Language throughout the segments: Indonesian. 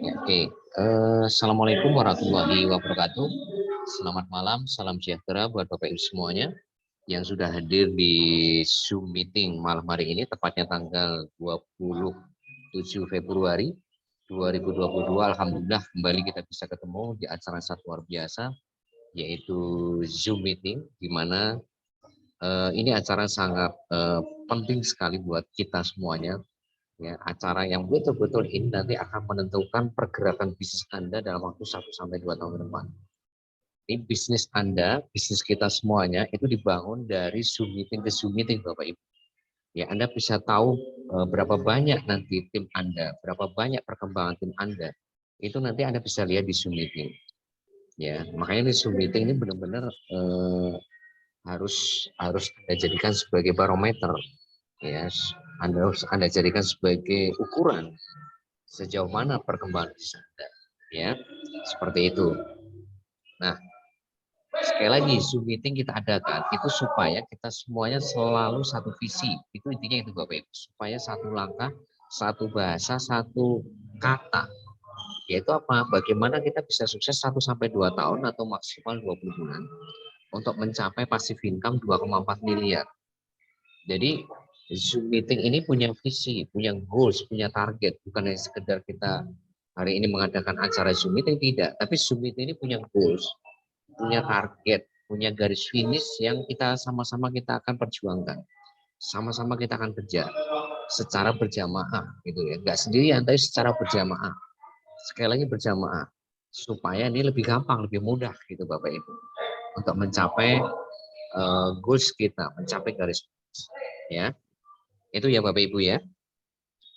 Ya, oke. Assalamualaikum warahmatullahi wabarakatuh. Selamat malam, salam sejahtera buat Bapak Ibu semuanya yang sudah hadir di Zoom meeting malam hari ini, tepatnya tanggal 27 Februari 2022. Alhamdulillah kembali kita bisa ketemu di acara sangat luar biasa, yaitu Zoom meeting, di mana ini acara sangat penting sekali buat kita semuanya. Ya, acara yang betul-betul ini nanti akan menentukan pergerakan bisnis Anda dalam waktu 1-2 tahun ke depan. Ini bisnis Anda, bisnis kita semuanya itu dibangun dari Zoom meeting ke Zoom meeting, Bapak Ibu. Ya, Anda bisa tahu berapa banyak nanti tim Anda, berapa banyak perkembangan tim Anda. Itu nanti Anda bisa lihat di Zoom meeting. Ya, makanya di Zoom meeting ini benar-benar harus Anda jadikan sebagai barometer. Ya, Anda jadikan sebagai ukuran sejauh mana perkembangan bisnis Anda, ya, seperti itu. Nah, sekali lagi Zoom meeting kita adakan itu supaya kita semuanya selalu satu visi. Itu intinya itu Bapak Ibu, supaya satu langkah, satu bahasa, satu kata. Yaitu apa? Bagaimana kita bisa sukses 1-2 tahun atau maksimal 20 bulan untuk mencapai passive income 2,4 miliar. Jadi Zoom meeting ini punya visi, punya goals, punya target, bukan hanya sekedar kita hari ini mengadakan acara Zoom meeting, tidak, tapi Zoom meeting ini punya goals, punya target, punya garis finish yang kita sama-sama kita akan perjuangkan, sama-sama kita akan kerja secara berjamaah, gitu ya, nggak sendirian, tapi secara berjamaah. Sekali lagi berjamaah, supaya ini lebih gampang, lebih mudah, gitu Bapak Ibu, untuk mencapai goals kita, mencapai garis finish, ya. Itu ya Bapak Ibu ya.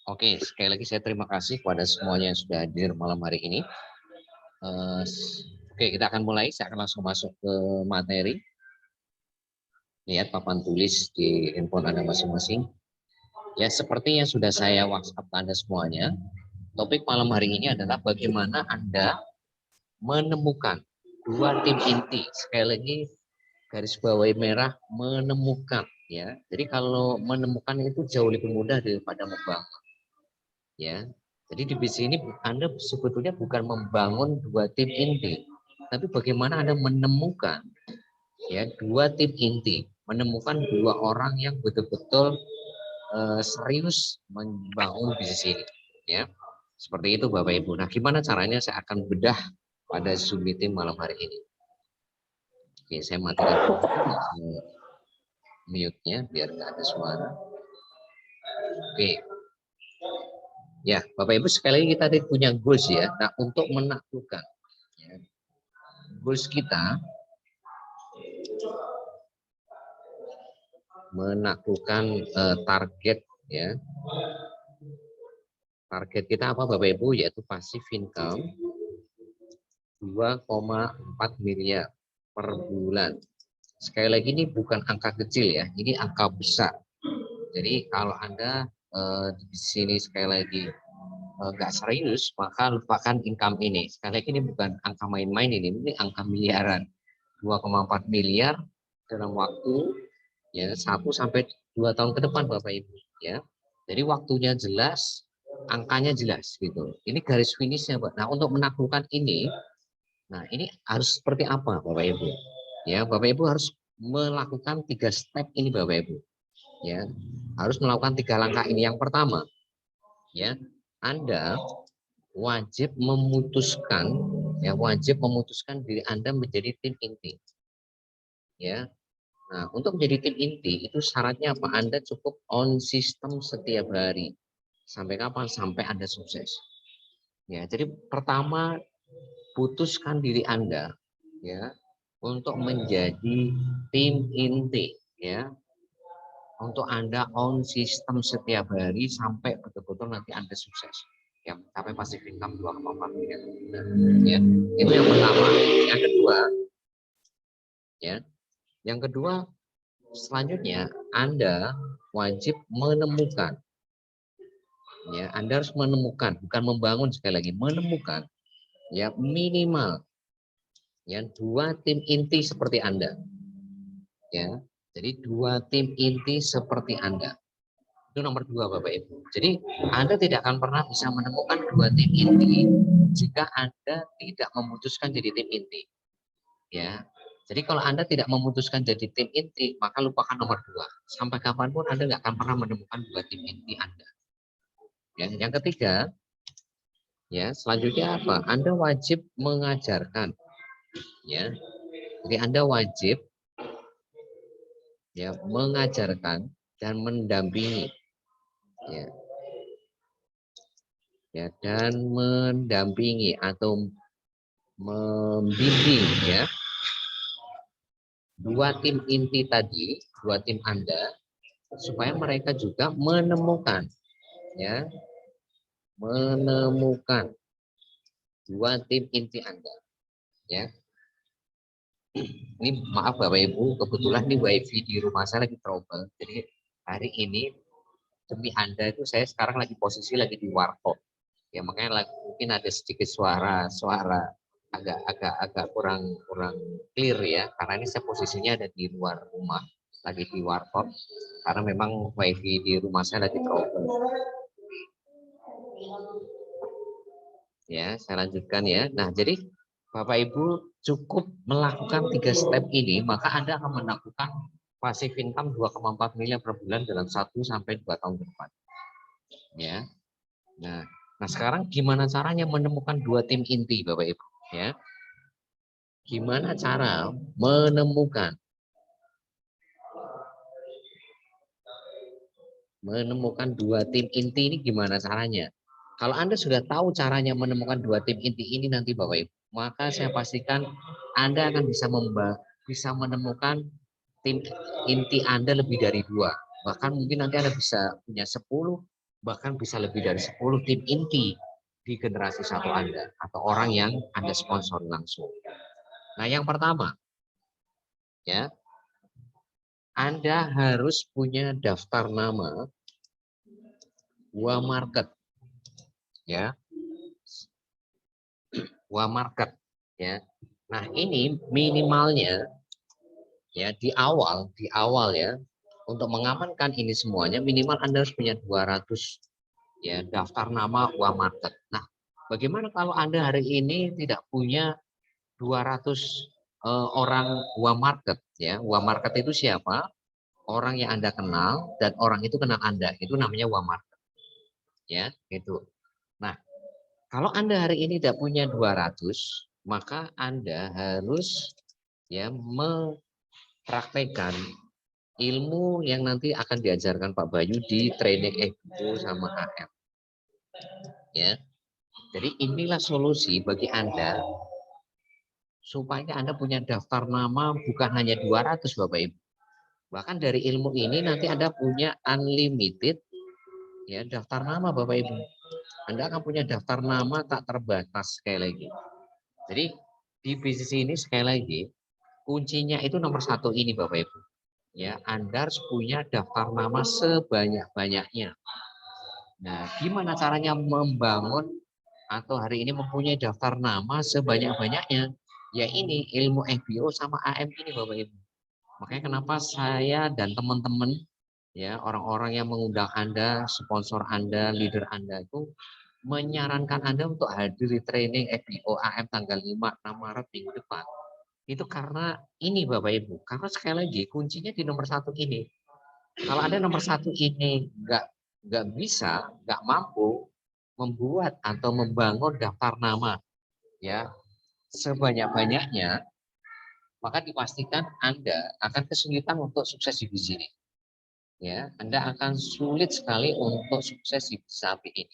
Oke, sekali lagi saya terima kasih kepada semuanya yang sudah hadir malam hari ini. Oke, kita akan mulai. Saya akan langsung masuk ke materi. Lihat papan tulis di handphone Anda masing-masing. Ya, seperti yang sudah saya WhatsApp Anda semuanya, topik malam hari ini adalah bagaimana Anda menemukan dua tim inti. Sekali lagi garis bawahi merah, menemukan, ya. Jadi kalau menemukan itu jauh lebih mudah daripada membangun. Ya, jadi di bisnis ini Anda sebetulnya bukan membangun dua tim inti, tapi bagaimana Anda menemukan ya dua tim inti, menemukan dua orang yang betul-betul serius membangun bisnis ini, ya. Seperti itu Bapak Ibu. Nah, gimana caranya saya akan bedah pada Zoom meeting malam hari ini. Oke, saya matikan mute-nya biar nggak ada suara. Oke. Ya, Bapak Ibu sekali lagi kita punya goals ya. Nah, untuk menaklukkan ya, goals kita menaklukkan target ya. Target kita apa Bapak Ibu, yaitu passive income 2,4 miliar per bulan. Sekali lagi ini bukan angka kecil ya, ini angka besar. Jadi kalau Anda di sini sekali lagi nggak serius, maka lupakan income ini. Sekali lagi ini bukan angka main-main, ini angka miliaran. 2,4 miliar dalam waktu ya 1-2 tahun ke depan Bapak Ibu ya. Jadi waktunya jelas, angkanya jelas gitu. Ini garis finishnya Pak. Nah, untuk menaklukkan ini, nah ini harus seperti apa Bapak Ibu? Ya, Bapak Ibu harus melakukan 3 step ini Bapak Ibu. Ya, harus melakukan 3 langkah ini. Yang pertama, ya, Anda wajib memutuskan diri Anda menjadi tim inti. Ya. Nah, untuk menjadi tim inti itu syaratnya apa? Anda cukup on sistem setiap hari. Sampai kapan? Sampai Anda sukses. Ya, jadi pertama putuskan diri Anda ya untuk menjadi tim inti ya. Untuk Anda on sistem setiap hari sampai betul-betul nanti Anda sukses. Ya, mencapai passive income 2,4 miliar. Ya, itu yang pertama. Yang kedua, ya, yang kedua selanjutnya Anda wajib menemukan. Ya, Anda harus menemukan, bukan membangun, sekali lagi menemukan. Ya, minimal ya 2 tim inti seperti Anda. Ya. Jadi 2 tim inti seperti Anda. Itu nomor 2 Bapak Ibu. Jadi Anda tidak akan pernah bisa menemukan 2 tim inti jika Anda tidak memutuskan jadi tim inti. Ya. Jadi kalau Anda tidak memutuskan jadi tim inti, maka lupakan nomor 2. Sampai kapanpun Anda nggak akan pernah menemukan 2 tim inti Anda. Ya. Yang ketiga, ya selanjutnya apa? Anda wajib mengajarkan. Ya. Jadi Anda wajib ya mengajarkan dan mendampingi. Ya. Ya, dan mendampingi atau membimbing ya 2 tim inti tadi, 2 tim Anda, supaya mereka juga menemukan ya, menemukan 2 tim inti Anda ya. Ini maaf Bapak Ibu, kebetulan di wifi di rumah saya lagi trouble. Jadi hari ini demi Anda itu saya sekarang lagi posisi lagi di warkop. Ya makanya mungkin ada sedikit suara agak kurang clear ya, karena ini saya posisinya ada di luar rumah, lagi di warkop, karena memang wifi di rumah saya lagi trouble. Ya, saya lanjutkan ya. Nah, jadi Bapak Ibu cukup melakukan 3 step ini, maka Anda akan melakukan passive income 2,4 miliar per bulan dalam 1 sampai 2 tahun ke depan. Ya. Nah, sekarang gimana caranya menemukan 2 tim inti Bapak Ibu ya? Gimana cara menemukan 2 tim inti ini gimana caranya? Kalau Anda sudah tahu caranya menemukan 2 tim inti ini nanti Bapak Ibu, maka saya pastikan Anda akan bisa menemukan tim inti Anda lebih dari 2. Bahkan mungkin nanti Anda bisa punya 10, bahkan bisa lebih dari 10 tim inti di generasi 1 Anda atau orang yang Anda sponsor langsung. Nah, yang pertama ya, Anda harus punya daftar nama Wa Market ya. Wa Market ya. Nah, ini minimalnya ya di awal ya, untuk mengamankan ini semuanya minimal Anda harus punya 200 ya daftar nama Wa Market. Nah, bagaimana kalau Anda hari ini tidak punya 200 orang Wa Market ya? Wa Market itu siapa? Orang yang Anda kenal dan orang itu kenal Anda. Itu namanya Wa Market. Ya, gitu. Nah, kalau Anda hari ini tidak punya 200, maka Anda harus ya mempraktekkan ilmu yang nanti akan diajarkan Pak Bayu di training FBO sama AM. Ya. Jadi inilah solusi bagi Anda supaya Anda punya daftar nama bukan hanya 200 Bapak Ibu. Bahkan dari ilmu ini nanti Anda punya unlimited ya daftar nama Bapak Ibu. Anda akan punya daftar nama tak terbatas sekali lagi. Jadi di bisnis ini sekali lagi kuncinya itu nomor 1 ini Bapak Ibu. Ya, Anda harus punya daftar nama sebanyak-banyaknya. Nah, gimana caranya membangun atau hari ini mempunyai daftar nama sebanyak-banyaknya? Ya ini ilmu FBO sama AM ini Bapak Ibu. Makanya kenapa saya dan teman-teman ya orang-orang yang mengundang Anda, sponsor Anda, leader Anda itu menyarankan Anda untuk hadir di training FBO AM tanggal 5-6 Maret minggu depan. Itu karena ini Bapak Ibu, karena sekali lagi kuncinya di nomor 1 ini. Kalau Anda nomor 1 ini nggak bisa, nggak mampu membuat atau membangun daftar nama ya sebanyak-banyaknya, maka dipastikan Anda akan kesulitan untuk sukses di bisnis ini. Ya, Anda akan sulit sekali untuk sukses di sapi ini.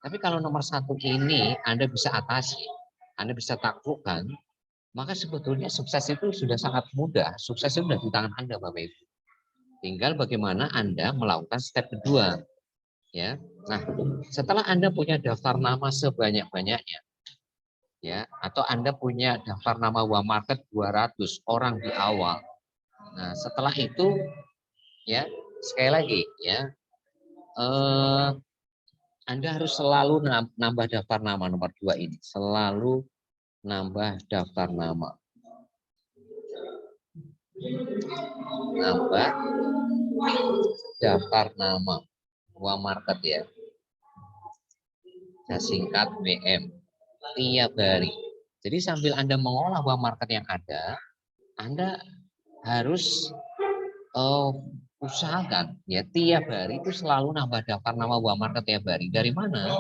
Tapi kalau nomor 1 ini Anda bisa atasi, Anda bisa taklukkan, maka sebetulnya sukses itu sudah sangat mudah. Sukses itu sudah di tangan Anda, Bapak Ibu. Tinggal bagaimana Anda melakukan step kedua. Ya. Nah, setelah Anda punya daftar nama sebanyak-banyaknya, ya, atau Anda punya daftar nama Wa Market 200 orang di awal. Nah, setelah itu ya, sekali lagi ya, Anda harus selalu nambah daftar nama nomor 2 ini. Selalu nambah daftar nama. Nambah daftar nama. uang market ya. Saya singkat WM. Tiap hari. Jadi sambil Anda mengolah uang market yang ada, Anda harus usahakan ya tiap hari itu selalu nambah daftar nama uang market tiap hari. Dari mana?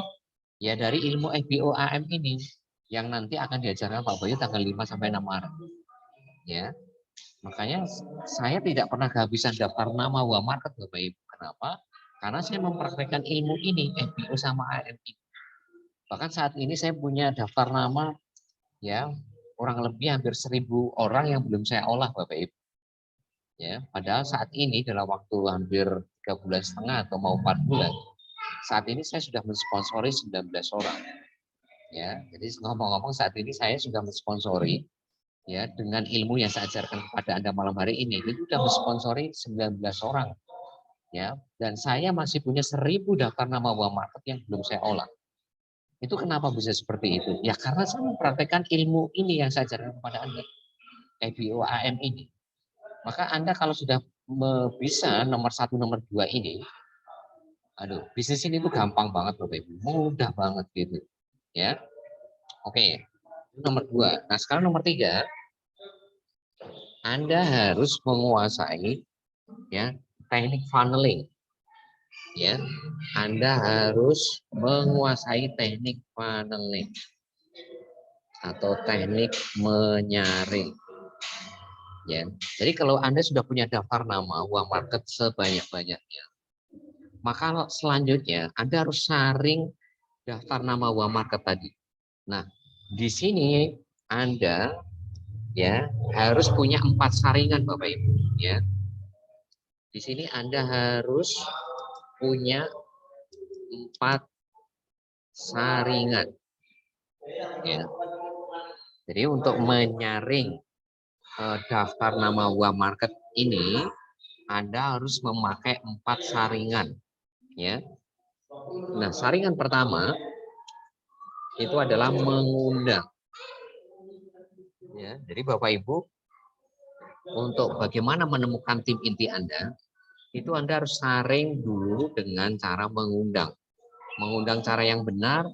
Ya dari ilmu FBOAM ini yang nanti akan diajarkan Pak Bayu tanggal 5 sampai 6 Maret. Ya. Makanya saya tidak pernah kehabisan daftar nama uang market Bapak Ibu. Kenapa? Karena saya mempraktekkan ilmu ini FBO sama AM ini. Bahkan saat ini saya punya daftar nama ya kurang lebih hampir 1.000 orang yang belum saya olah Bapak Ibu. Ya, padahal saat ini dalam waktu hampir 3,5 bulan atau mau 4 bulan, saat ini saya sudah mensponsori 19 orang. Ya, jadi ngomong-ngomong saat ini saya sudah mensponsori ya dengan ilmu yang saya ajarkan kepada Anda malam hari ini, itu sudah mensponsori 19 orang. Ya, dan saya masih punya 1.000 daftar nama uang market yang belum saya olah. Itu kenapa bisa seperti itu? Ya karena saya mempraktekkan ilmu ini yang saya ajarkan kepada Anda. FBOAM ini. Maka Anda kalau sudah bisa nomor 1, nomor 2 ini, aduh, bisnis ini tuh gampang banget Bapak Ibu, mudah banget gitu. Ya. Oke. Nomor 2. Nah, sekarang nomor 3, Anda harus menguasai ya teknik funneling. Ya. Anda harus menguasai teknik funneling atau teknik menyaring. Ya. Jadi kalau Anda sudah punya daftar nama uang market sebanyak-banyaknya, maka selanjutnya Anda harus saring daftar nama uang market tadi. Nah, di sini Anda ya harus punya 4 saringan Bapak Ibu ya. Di sini Anda harus punya 4 saringan. Ya. Jadi untuk menyaring daftar nama uang market ini Anda harus memakai 4 saringan ya. Nah, saringan pertama itu adalah mengundang. Ya, jadi Bapak Ibu untuk bagaimana menemukan tim inti Anda, itu Anda harus saring dulu dengan cara mengundang. Mengundang cara yang benar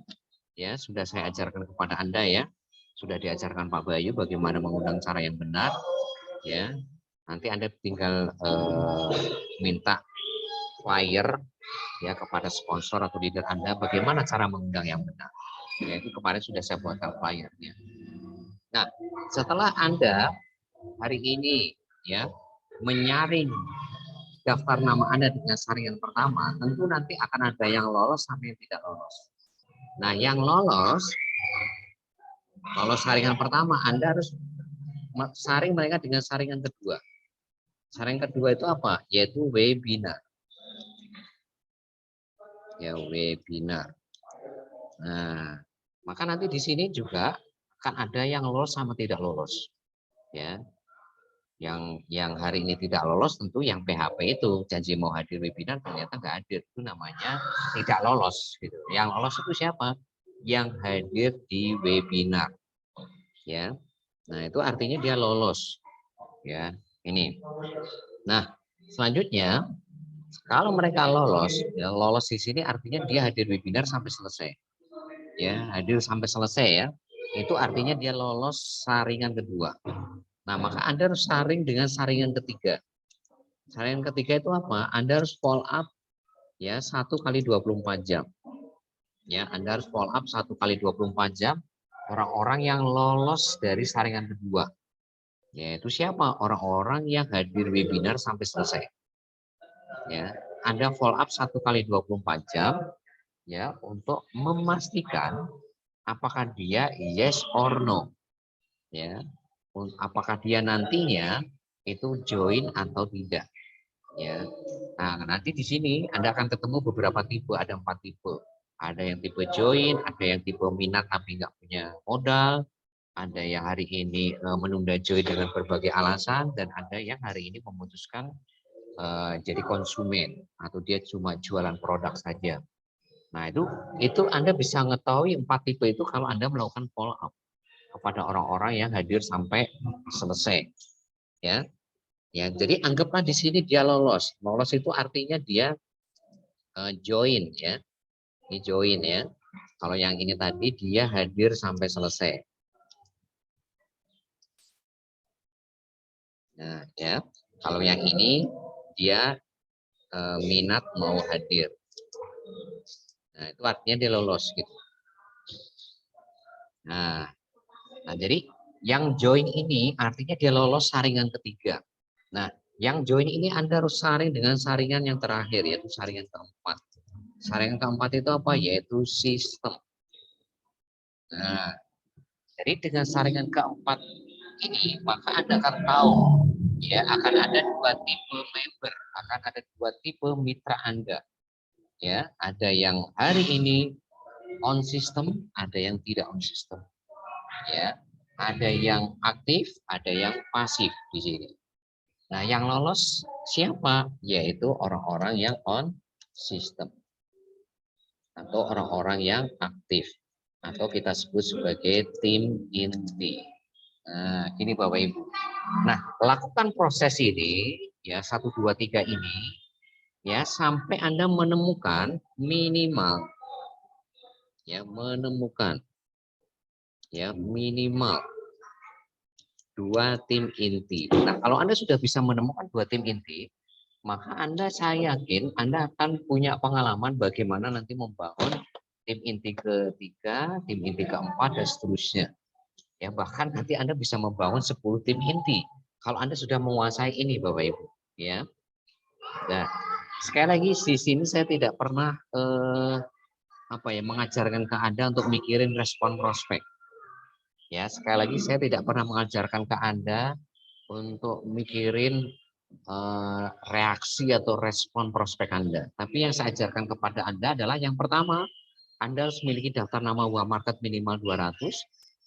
ya sudah saya ajarkan kepada Anda ya. Sudah diajarkan Pak Bayu bagaimana mengundang cara yang benar ya. Nanti Anda tinggal minta flyer ya kepada sponsor atau leader Anda bagaimana cara mengundang yang benar. Ya, itu kemarin sudah saya buatkan flyernya. Nah, setelah Anda hari ini ya menyaring daftar nama Anda dengan saringan pertama, tentu nanti akan ada yang lolos sampai yang tidak lolos. Nah, yang lolos saringan pertama, Anda harus saring mereka dengan saringan kedua. Saringan kedua itu apa? Yaitu webinar. Ya, webinar. Nah, maka nanti di sini juga akan ada yang lolos sama tidak lolos. Ya. Yang hari ini tidak lolos tentu yang PHP itu janji mau hadir webinar ternyata nggak hadir, itu namanya tidak lolos gitu. Yang lolos itu siapa? Yang hadir di webinar ya. Nah, itu artinya dia lolos ya. Ini. Nah, selanjutnya kalau mereka lolos, ya lolos di sini artinya dia hadir webinar sampai selesai. Ya, hadir sampai selesai ya. Itu artinya dia lolos saringan kedua. Nah, maka Anda harus saring dengan saringan ketiga. Saringan ketiga itu apa? Anda harus follow up ya 1 kali 24 jam. Ya, Anda harus follow up 1 kali 24 jam orang-orang yang lolos dari saringan kedua. Yaitu siapa? Orang-orang yang hadir webinar sampai selesai. Ya, Anda follow up 1 kali 24 jam ya untuk memastikan apakah dia yes or no. Ya. Apakah dia nantinya itu join atau tidak ya. Nah, nanti di sini Anda akan ketemu beberapa tipe, ada 4 tipe. Ada yang tipe join, ada yang tipe minat tapi nggak punya modal, ada yang hari ini menunda join dengan berbagai alasan, dan ada yang hari ini memutuskan jadi konsumen atau dia cuma jualan produk saja. Nah, itu Anda bisa mengetahui 4 tipe itu kalau Anda melakukan follow up kepada orang-orang yang hadir sampai selesai. Ya. Ya, jadi anggaplah di sini dia lolos. Lolos itu artinya dia join ya. Ini join ya. Kalau yang ini tadi dia hadir sampai selesai. Nah, ya. Kalau yang ini dia minat mau hadir. Nah, itu artinya dia lolos gitu. Nah, jadi yang join ini artinya dia lolos saringan ketiga. Nah, yang join ini Anda harus saring dengan saringan yang terakhir, yaitu saringan keempat. Saringan keempat itu apa? Yaitu sistem. Nah, jadi dengan saringan keempat ini, maka Anda akan tahu, ya, akan ada dua tipe member, akan ada dua tipe mitra Anda. Ya, ada yang hari ini on system, ada yang tidak on system. Ya, ada yang aktif, ada yang pasif di sini. Nah, yang lolos siapa? Yaitu orang-orang yang on system atau orang-orang yang aktif atau kita sebut sebagai tim inti. Nah, ini Bapak Ibu. Nah, lakukan proses ini ya 1 2 3 ini ya sampai Anda menemukan minimal minimal 2 tim inti. Nah, kalau Anda sudah bisa menemukan 2 tim inti, maka saya yakin Anda akan punya pengalaman bagaimana nanti membangun tim inti ketiga, tim inti keempat, dan seterusnya. Ya, bahkan nanti Anda bisa membangun 10 tim inti. Kalau Anda sudah menguasai ini, Bapak Ibu. Ya. Nah, sekali lagi di sini saya tidak pernah mengajarkan ke Anda untuk mikirin respon prospek. Ya, sekali lagi saya tidak pernah mengajarkan ke Anda untuk mikirin reaksi atau respon prospek Anda. Tapi yang saya ajarkan kepada Anda adalah yang pertama, Anda harus memiliki daftar nama uang market minimal 200.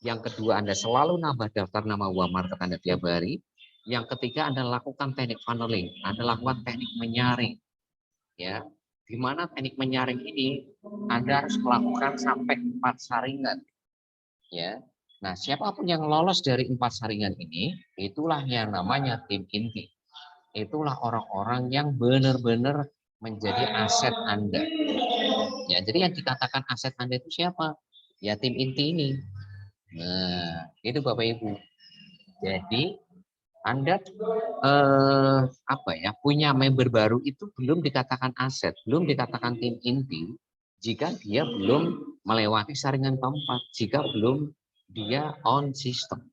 Yang kedua, Anda selalu nambah daftar nama uang market Anda tiap hari. Yang ketiga, Anda lakukan teknik funneling, Anda lakukan teknik menyaring. Ya, di mana teknik menyaring ini Anda harus melakukan sampai 4 saringan. Ya. Nah, siapapun yang lolos dari 4 saringan ini, itulah yang namanya tim inti. Itulah orang-orang yang benar-benar menjadi aset Anda. Ya, jadi yang dikatakan aset Anda itu siapa? Ya, tim inti ini. Nah, itu Bapak Ibu. Jadi Anda punya member baru itu belum dikatakan aset, belum dikatakan tim inti jika dia belum melewati saringan keempat, jika belum dia on system.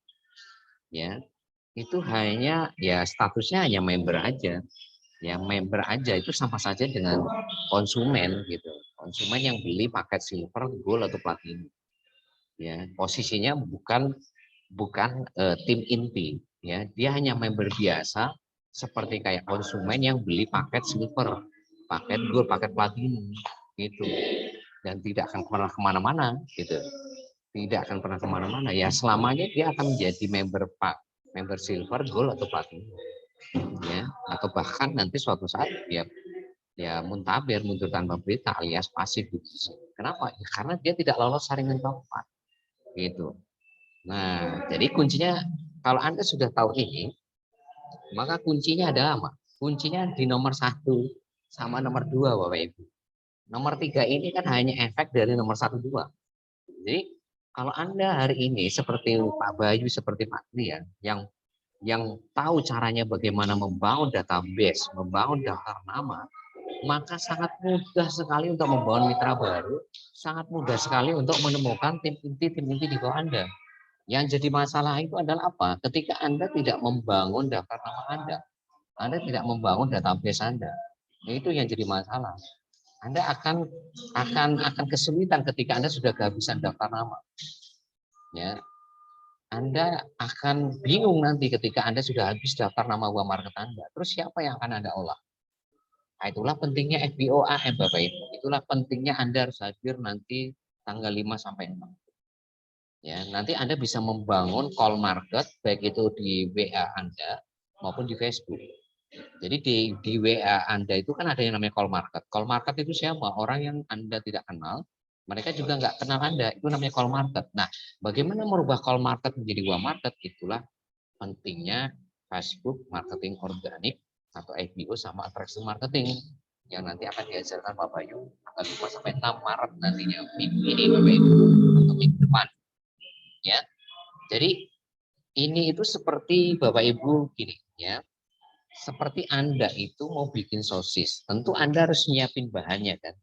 Ya, itu hanya ya statusnya hanya member aja. Ya, member aja itu sama saja dengan konsumen gitu. Konsumen yang beli paket silver, gold atau platinum. Ya, posisinya bukan tim inti, ya. Dia hanya member biasa seperti kayak konsumen yang beli paket silver, paket gold, paket platinum gitu. Dan tidak akan pernah kemana-mana gitu. Tidak akan pernah kemana-mana. Ya, selamanya dia akan menjadi member silver, gold atau platinum. Ya, atau bahkan nanti suatu saat dia mundur tanpa berita alias pasif gitu. Kenapa? Ya, karena dia tidak lolos saringan keempat gitu. Nah, jadi kuncinya kalau Anda sudah tahu ini, maka kuncinya adalah apa? Kuncinya di nomor 1 sama nomor 2, Bapak Ibu. Nomor 3 ini kan hanya efek dari nomor 1 2. Jadi kalau Anda hari ini seperti Pak Bayu, seperti Pak Trian yang tahu caranya bagaimana membangun database, membangun daftar nama, maka sangat mudah sekali untuk membangun mitra baru, sangat mudah sekali untuk menemukan tim inti di bawah Anda. Yang jadi masalah itu adalah apa? Ketika Anda tidak membangun daftar nama Anda tidak membangun database Anda. Itu yang jadi masalah. Anda akan kesulitan ketika Anda sudah kehabisan daftar nama. Ya. Anda akan bingung nanti ketika Anda sudah habis daftar nama uang market Anda. Terus siapa yang akan Anda olah? Nah, itulah pentingnya FBOAM, Bapak Ibu. Itulah pentingnya Anda harus hadir nanti tanggal 5 sampai 6. Ya, nanti Anda bisa membangun call market baik itu di WA Anda maupun di Facebook. Jadi di WA Anda itu kan ada yang namanya call market. Call market itu siapa? Orang yang Anda tidak kenal, mereka juga nggak kenal Anda. Itu namanya call market. Nah, bagaimana merubah call market menjadi WA market? Itulah pentingnya Facebook marketing organik atau FBO sama attraction marketing. yang nanti akan diajarkan Pak Bayu tanggal 5 sampai 6 Maret nantinya, minggu ini Bapak Ibu, atau minggu depan. Ya, jadi ini itu seperti Bapak Ibu gini ya, seperti Anda itu mau bikin sosis, tentu Anda harus nyiapin bahannya kan.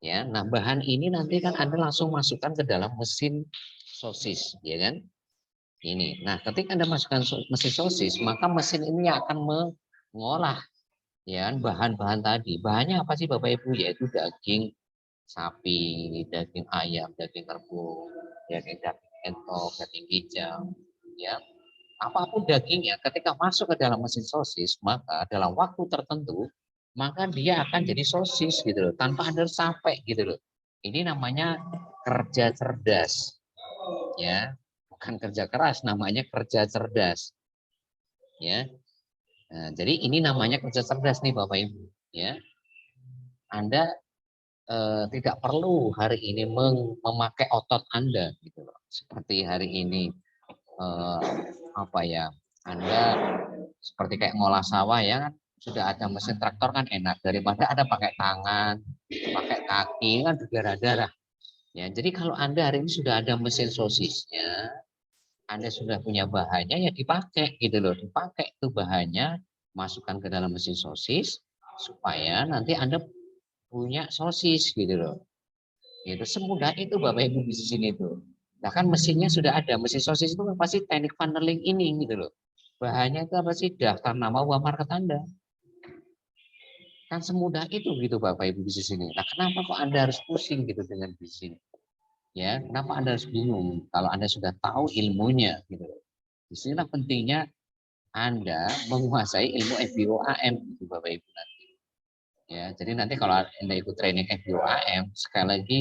Ya, nah bahan ini nanti kan Anda langsung masukkan ke dalam mesin sosis, ya kan? Ini. Nah, ketika Anda masukkan mesin sosis, maka mesin ini akan mengolah ya bahan-bahan tadi. Bahannya apa sih Bapak Ibu? Yaitu daging sapi, daging ayam, daging kerbau, daging entok, daging hijau, ya. Apapun dagingnya ketika masuk ke dalam mesin sosis, maka dalam waktu tertentu maka dia akan jadi sosis gitu loh, tanpa Anda capek gitu loh. Ini namanya kerja cerdas. Ya, bukan kerja keras, namanya kerja cerdas. Ya. Nah, jadi ini namanya kerja cerdas nih Bapak Ibu, ya. Anda tidak perlu hari ini memakai otot Anda gitu loh. Seperti hari ini apa ya? Anda seperti kayak ngolah sawah ya kan, sudah ada mesin traktor kan enak daripada Anda pakai tangan, pakai kaki kan berdarah-darah. Ya, jadi kalau Anda hari ini sudah ada mesin sosisnya, Anda sudah punya bahannya ya dipakai gitu loh, dipakai itu bahannya, masukkan ke dalam mesin sosis supaya nanti Anda punya sosis gitu loh. Itu semudah itu Bapak Ibu di sini tuh. Nah kan mesinnya sudah ada, mesin sosis itu pasti teknik funneling ini gitu loh. Bahannya itu apa sih? Daftar nama uang market Anda. Kan semudah itu gitu Bapak Ibu di sini. Nah kenapa kok Anda harus pusing gitu dengan bisnis ini? Ya, kenapa Anda harus bingung kalau Anda sudah tahu ilmunya gitu loh. Disinilah pentingnya Anda menguasai ilmu FBOAM gitu Bapak Ibu nanti. Ya, jadi nanti kalau Anda ikut training FBOAM sekali lagi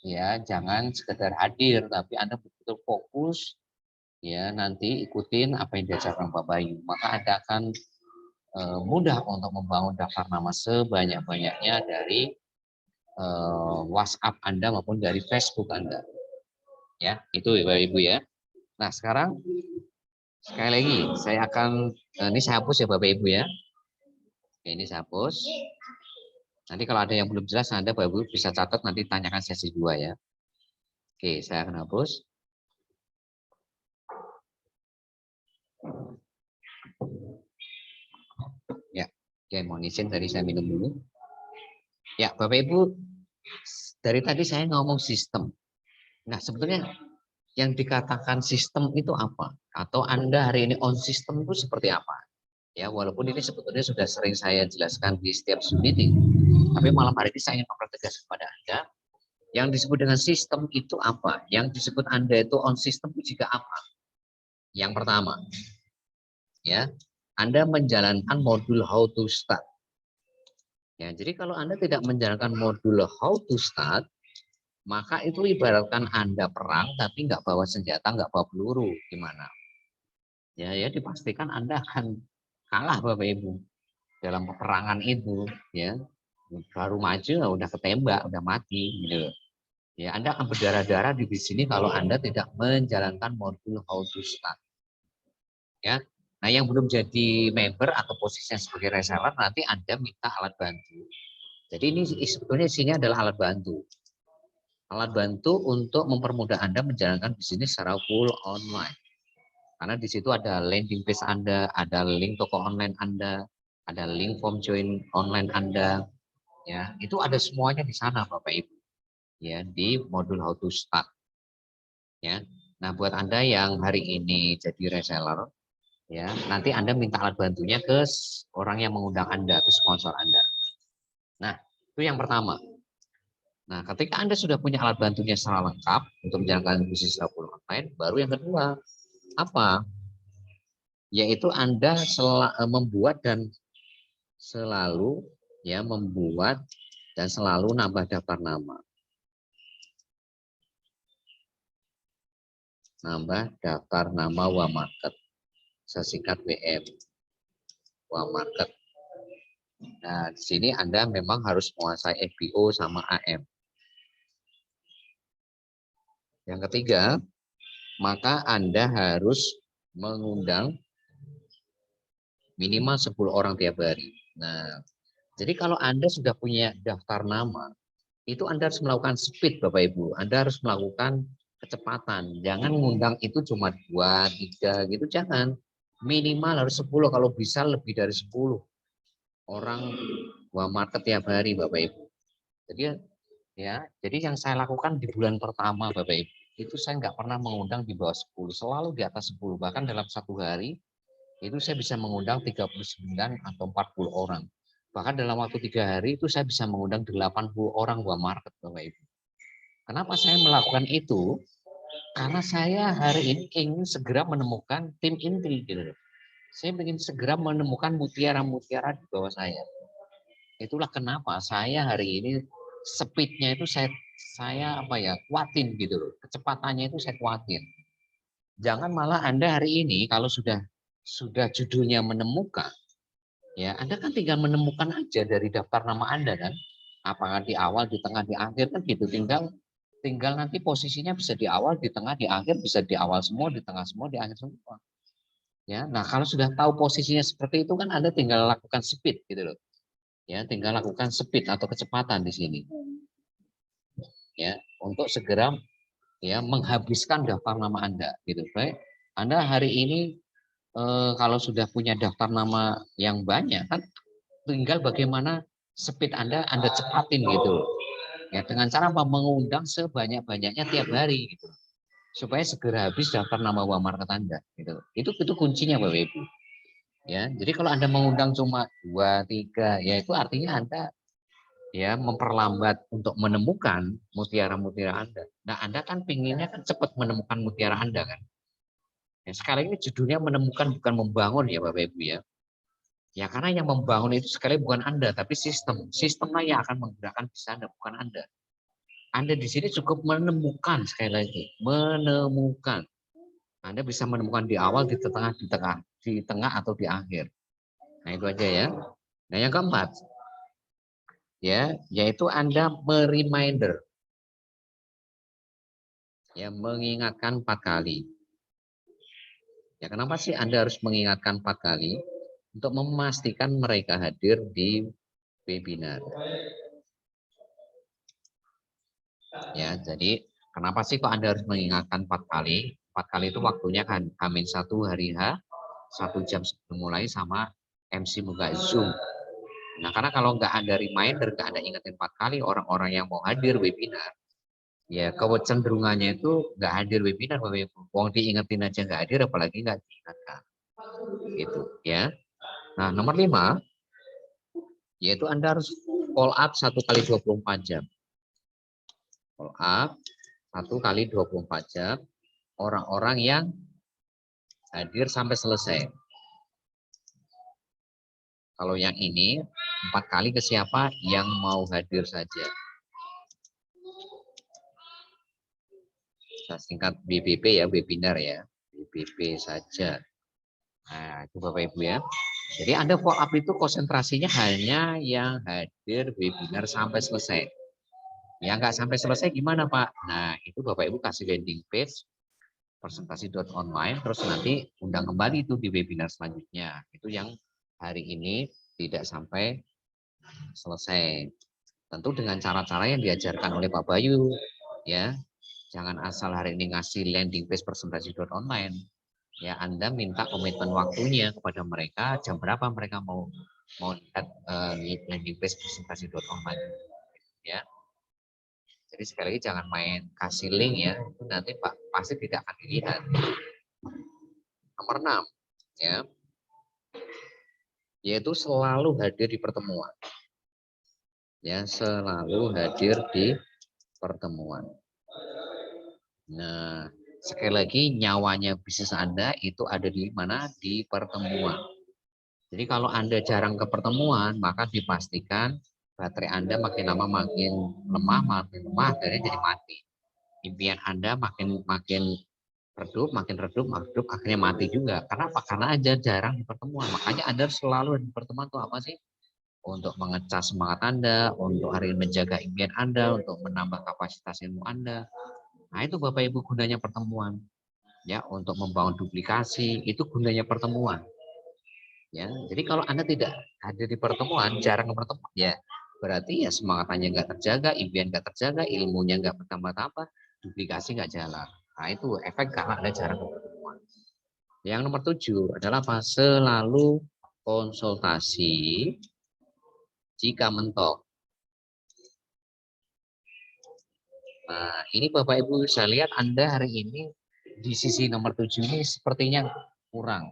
ya jangan sekedar hadir tapi Anda betul-betul fokus ya nanti ikutin apa yang diajarkan Pak Bayu, maka Anda akan mudah untuk membangun daftar nama sebanyak-banyaknya dari WhatsApp Anda maupun dari Facebook Anda. Ya, itu Bapak Ibu ya. Nah, sekarang sekali lagi saya akan ini saya hapus ya Bapak Ibu ya. Oke, ini saya hapus. Nanti kalau ada yang belum jelas Anda Bapak Ibu bisa catat nanti tanyakan sesi 2 ya. Oke, saya akan hapus. Ya, oke, mohon izin tadi saya minum dulu. Ya, Bapak Ibu, dari tadi saya ngomong sistem. Nah, sebetulnya yang dikatakan sistem itu apa? Atau Anda hari ini on sistem itu seperti apa? Ya, walaupun ini sebetulnya sudah sering saya jelaskan di setiap meeting, tapi malam hari ini saya ingin mempertegas kepada Anda, yang disebut dengan sistem itu apa? Yang disebut Anda itu on system itu juga apa? Yang pertama, ya, Anda menjalankan modul how to start. Ya, jadi kalau Anda tidak menjalankan modul how to start, maka itu ibaratkan Anda perang tapi nggak bawa senjata, nggak bawa peluru, gimana? Ya, ya dipastikan Anda akan kalah Bapak Ibu dalam peperangan itu, ya. Baru maju udah ketembak, udah mati gitu. Ya, Anda akan berdarah-darah di sini kalau Anda tidak menjalankan modul how to start. Ya. Nah, yang belum jadi member atau posisinya sebagai reseller nanti Anda minta alat bantu. Jadi ini sebetulnya isinya adalah alat bantu. Alat bantu untuk mempermudah Anda menjalankan bisnis secara full online. Karena di situ ada landing page Anda, ada link toko online Anda, ada link form join online Anda, ya. Itu ada semuanya di sana Bapak Ibu. Ya, di modul how to start. Ya. Nah, buat Anda yang hari ini jadi reseller, ya, nanti Anda minta alat bantunya ke orang yang mengundang Anda, ke sponsor Anda. Nah, itu yang pertama. Nah, ketika Anda sudah punya alat bantunya secara lengkap untuk menjalankan bisnis full online, baru yang kedua, apa? Yaitu Anda membuat dan selalu ya membuat dan selalu nambah daftar nama. Nambah daftar nama Wamarket. Sesingkat WM. Wamarket. Nah, di sini Anda memang harus menguasai FBO sama AM. Yang ketiga, maka Anda harus mengundang minimal 10 orang tiap hari. Nah, Jadi kalau Anda sudah punya daftar nama, itu Anda harus melakukan speed Bapak Ibu. Anda harus melakukan kecepatan. Jangan ngundang itu cuma 2, 3 gitu, jangan. Minimal harus 10, kalau bisa lebih dari 10 orang market tiap hari Bapak Ibu. Jadi jadi yang saya lakukan di bulan pertama Bapak Ibu, itu saya nggak pernah mengundang di bawah 10, selalu di atas 10. Bahkan dalam satu hari itu saya bisa mengundang 39 atau 40 orang. Bahkan dalam waktu 3 hari itu saya bisa mengundang 80 orang market Bapak Ibu. Kenapa saya melakukan itu? Karena saya hari ini ingin segera menemukan tim inti gitu. Saya ingin segera menemukan mutiara-mutiara di bawah saya. Itulah kenapa saya hari ini speednya itu saya kuatin gitu loh. Kecepatannya itu saya kuatin. Jangan malah Anda hari ini kalau sudah judulnya menemukan, ya Anda kan tinggal menemukan aja dari daftar nama Anda kan. Apakah di awal, di tengah, di akhir kan gitu. Tinggal nanti posisinya bisa di awal, di tengah, di akhir, bisa di awal semua, di tengah semua, di akhir semua. Ya, nah kalau sudah tahu posisinya seperti itu kan Anda tinggal lakukan speed gitu loh. Ya, tinggal lakukan speed atau kecepatan di sini. Ya, untuk segera menghabiskan daftar nama Anda gitu. Baik, Anda hari ini kalau sudah punya daftar nama yang banyak kan tinggal bagaimana speed Anda cepatin gitu. Ya, dengan cara mengundang sebanyak-banyaknya tiap hari gitu. Supaya segera habis daftar nama market Anda gitu. Itu kuncinya Bapak Ibu. Ya, jadi kalau Anda mengundang cuma 2, 3, ya itu artinya Anda memperlambat untuk menemukan mutiara-mutiara Anda. Nah, Anda kan pinginnya kan cepat menemukan mutiara Anda kan. Ya, sekarang ini judulnya menemukan bukan membangun ya Bapak Ibu ya. Ya karena yang membangun itu sekali bukan Anda tapi sistem. Sistemnya yang akan menggerakkan bisa Anda bukan Anda. Anda di sini cukup menemukan sekali lagi, menemukan. Anda bisa menemukan di awal, di tengah atau di akhir. Nah, itu aja ya. Nah, yang keempat yaitu Anda mereminder. Ya, mengingatkan 4 kali. Ya, kenapa sih Anda harus mengingatkan 4 kali? Untuk memastikan mereka hadir di webinar. Ya, jadi kenapa sih kok Anda harus mengingatkan 4 kali? 4 kali itu waktunya kan H-1 hari H, 1 jam sebelum mulai sama MC buka Zoom. Nah, karena kalau nggak ada reminder, nggak ada ingetin 4 kali orang-orang yang mau hadir webinar, ya kecenderungannya itu nggak hadir webinar, Wong diingetin aja nggak hadir, apalagi nggak diingatkan. Gitu ya. Nah, nomor 5, yaitu Anda harus follow up 1 kali 24 jam. Follow up 1 kali 24 jam orang-orang yang hadir sampai selesai. Kalau yang ini 4 kali ke siapa yang mau hadir saja. Saya singkat BBP ya, webinar ya. BBP saja. Nah, itu Bapak Ibu ya. Jadi Anda follow up itu konsentrasinya hanya yang hadir webinar sampai selesai. Yang nggak sampai selesai gimana Pak? Nah, itu Bapak Ibu kasih landing page presentasi.online, terus nanti undang kembali itu di webinar selanjutnya. Itu yang hari ini tidak sampai selesai. Tentu dengan cara-cara yang diajarkan oleh Pak Bayu, ya. Jangan asal hari ini ngasih landing page presentasi.online. Ya, Anda minta komitmen waktunya kepada mereka, jam berapa mereka mau lihat landing page presentasi.online. Ya. Jadi sekali lagi jangan main kasih link ya, itu nanti Pak pasti tidak akan dilihat. Nomor 6, ya, yaitu selalu hadir di pertemuan. Ya, selalu hadir di pertemuan. Nah, sekali lagi nyawanya bisnis Anda itu ada di mana? Di pertemuan. Jadi kalau Anda jarang ke pertemuan, maka dipastikan baterai Anda makin lama makin lemah, akhirnya jadi mati. Impian Anda makin redup, akhirnya mati juga. Karena apa? Karena Anda jarang di pertemuan. Makanya Anda selalu di pertemuan itu apa sih? Untuk mengecas semangat Anda, untuk hari ini menjaga impian Anda, untuk menambah kapasitas ilmu Anda. Nah, itu Bapak Ibu gunanya pertemuan. Ya, untuk membangun duplikasi, itu gunanya pertemuan. Ya, jadi kalau Anda tidak hadir di pertemuan, jarang bertemu, ya berarti ya semangatnya nggak terjaga, impian nggak terjaga, ilmunya nggak bertambah-tambah, duplikasi nggak jalan. Nah itu efek karena ada jarang pertemuan. Yang nomor 7 adalah fase lalu konsultasi jika mentok. Nah, ini Bapak Ibu, saya lihat Anda hari ini di sisi nomor 7 ini sepertinya kurang.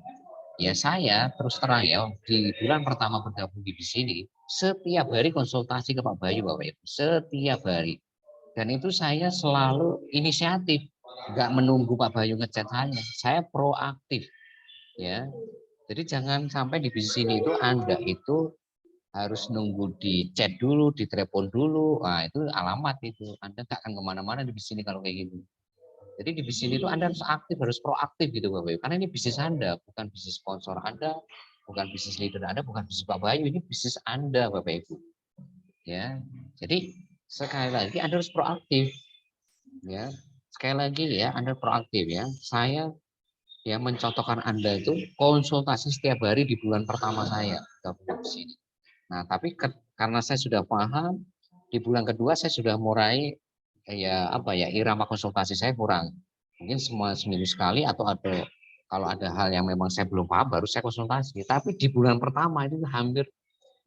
Ya saya terus terang ya, di bulan pertama bergabung di sini, setiap hari konsultasi ke Pak Bayu Bapak Ibu, setiap hari. Dan itu saya selalu inisiatif, nggak menunggu Pak Bayu ngechat saya proaktif. Ya, jadi jangan sampai di bisnis ini itu Anda itu harus nunggu di chat dulu, di telepon dulu. Nah, itu alamat itu. Anda nggak akan kemana-mana di bisnis ini kalau kayak gitu. Jadi di bisnis itu Anda harus aktif, harus proaktif gitu Bapak Ibu. Karena ini bisnis Anda, bukan bisnis sponsor Anda, bukan bisnis leader Anda, bukan bisnis Pak Bayu, ini bisnis Anda Bapak Ibu. Ya. Jadi sekali lagi Anda harus proaktif. Ya. Sekali lagi ya, Anda proaktif ya. Saya ya mencontohkan Anda itu konsultasi setiap hari di bulan pertama saya gabung di sini. Nah, tapi karena saya sudah paham, di bulan kedua saya sudah mulai ya apa ya irama konsultasi saya kurang. Mungkin semua seminggu sekali atau ada kalau ada hal yang memang saya belum paham baru saya konsultasi. Tapi di bulan pertama itu hampir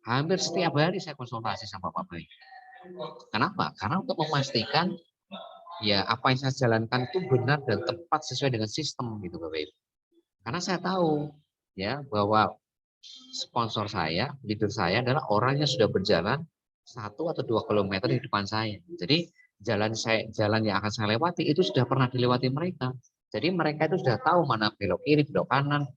hampir setiap hari saya konsultasi sama Pak Bayu. Kenapa? Karena untuk memastikan ya apa yang saya jalankan itu benar dan tepat sesuai dengan sistem gitu Bapak Ibu. Karena saya tahu ya bahwa sponsor saya, leader saya adalah orang yang sudah berjalan 1 atau 2 kilometer di depan saya. Jadi jalan yang akan saya lewati itu sudah pernah dilewati mereka. Jadi mereka itu sudah tahu mana belok kiri, belok kanan.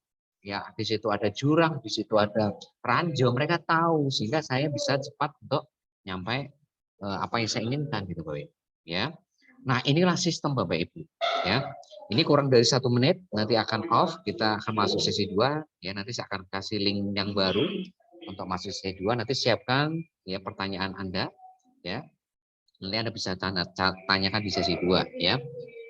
Ya, di situ ada jurang, di situ ada ranjau, mereka tahu sehingga saya bisa cepat untuk nyampe apa yang saya inginkan gitu, Bapak. Ya. Nah, inilah sistem Bapak Ibu, ya. Ini kurang dari 1 menit, nanti akan off, kita akan masuk sesi 2, ya nanti saya akan kasih link yang baru untuk masuk sesi 2, nanti siapkan ya pertanyaan Anda, ya. Nanti Anda bisa tanyakan di sesi 2, ya.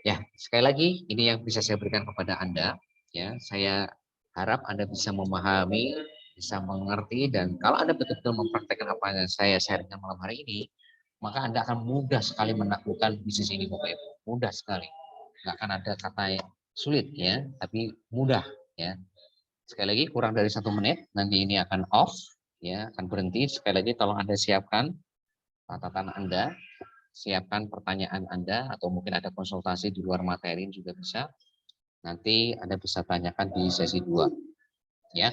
Ya, sekali lagi ini yang bisa saya berikan kepada Anda, ya. Saya harap Anda bisa memahami, bisa mengerti, dan kalau Anda betul-betul mempraktekkan apa yang saya sharingkan malam hari ini, maka Anda akan mudah sekali menaklukkan bisnis ini Bapak Ibu. Mudah sekali. Nggak akan ada kata yang sulit ya, tapi mudah ya. Sekali lagi kurang dari 1 menit, nanti ini akan off ya, akan berhenti. Sekali lagi tolong Anda siapkan catatan Anda, siapkan pertanyaan Anda, atau mungkin ada konsultasi di luar materi juga bisa. Nanti Anda bisa tanyakan di sesi 2 ya.